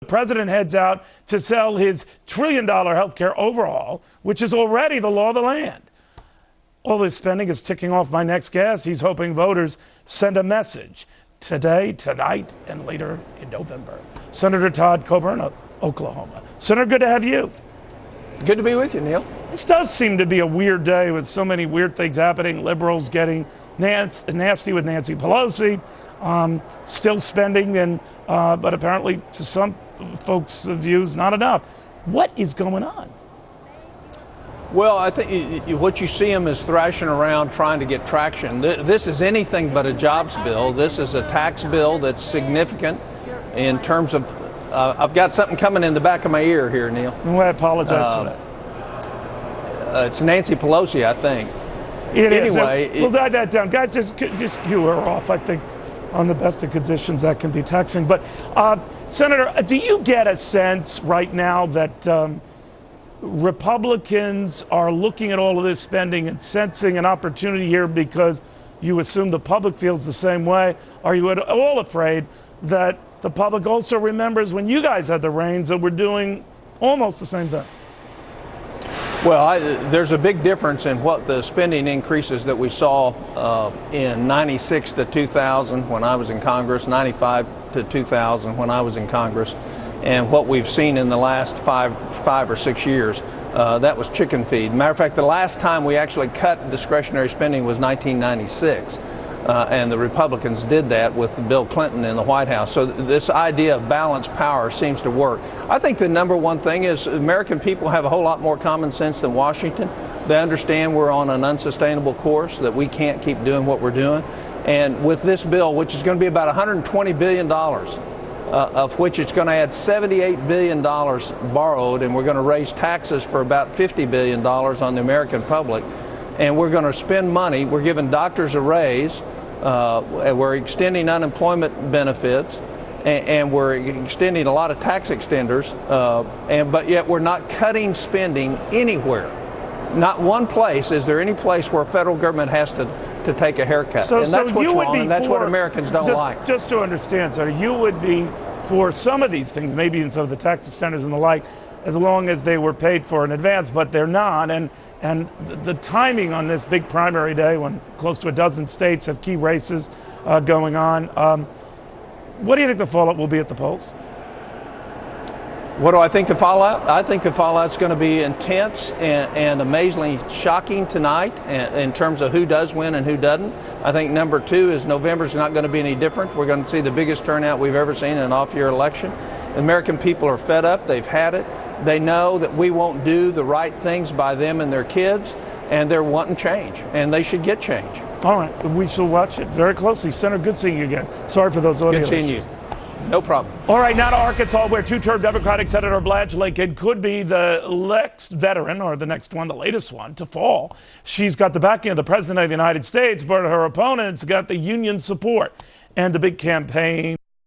president heads out to sell his trillion-dollar health care overhaul, which is already the law of the land. All this spending is ticking off my next guest. He's hoping voters send a message today, tonight, and later in November. Senator Todd Coburn of Oklahoma. Senator, good to have you. Good to be with you, Neil. This does seem to be a weird day with so many weird things happening. Liberals getting nasty with Nancy Pelosi, still spending, but apparently to some folks' views, not enough. What is going on? Well, I think what you see them is thrashing around trying to get traction. This is anything but a jobs bill. This is a tax bill that's significant in terms of, I've got something coming in the back of my ear here, Neil. Well, I apologize for that. It's Nancy Pelosi, I think. It anyway, is. We'll dive that down. Guys, just cue her off, I think, on the best of conditions that can be taxing. But, Senator, do you get a sense right now that Republicans are looking at all of this spending and sensing an opportunity here because you assume the public feels the same way? Are you at all afraid that the public also remembers when you guys had the reins that we're doing almost the same thing? Well, there's a big difference in what the spending increases that we saw in 96 to 2000 when I was in Congress, 95 to 2000 when I was in Congress, and what we've seen in the last five or 6 years. That was chicken feed. Matter of fact, the last time we actually cut discretionary spending was 1996. And the Republicans did that with Bill Clinton in the White House. So this idea of balanced power seems to work. I think the number one thing is American people have a whole lot more common sense than Washington. They understand we're on an unsustainable course, that we can't keep doing what we're doing. And with this bill, which is going to be about $120 billion, of which it's going to add $78 billion borrowed, and we're going to raise taxes for about $50 billion on the American public. And we're going to spend money. We're giving doctors a raise. We're extending unemployment benefits, and we're extending a lot of tax extenders. But yet we're not cutting spending anywhere. Not one place is there any place where federal government has to take a haircut. And that's what's wrong, and that's what Americans don't like. Just to understand, sir, you would be for some of these things, maybe in some of the tax extenders and the like, as long as they were paid for in advance, but they're not. And the timing on this big primary day when close to a dozen states have key races going on, what do you think the fallout will be at the polls? What do I think the fallout? I think the fallout's going to be intense and amazingly shocking tonight in terms of who does win and who doesn't. I think number two is November's not going to be any different. We're going to see the biggest turnout we've ever seen in an off-year election. The American people are fed up. They've had it. They know that we won't do the right things by them and their kids, and they're wanting change, and they should get change. All right. We shall watch it very closely. Senator, good seeing you again. Sorry for those audio issues. Good seeing you. No problem. All right, now to Arkansas, where two-term Democratic Senator Blanche Lincoln could be the next veteran, or the next one, the latest one, to fall. She's got the backing of the President of the United States, but her opponent's got the union support and the big campaign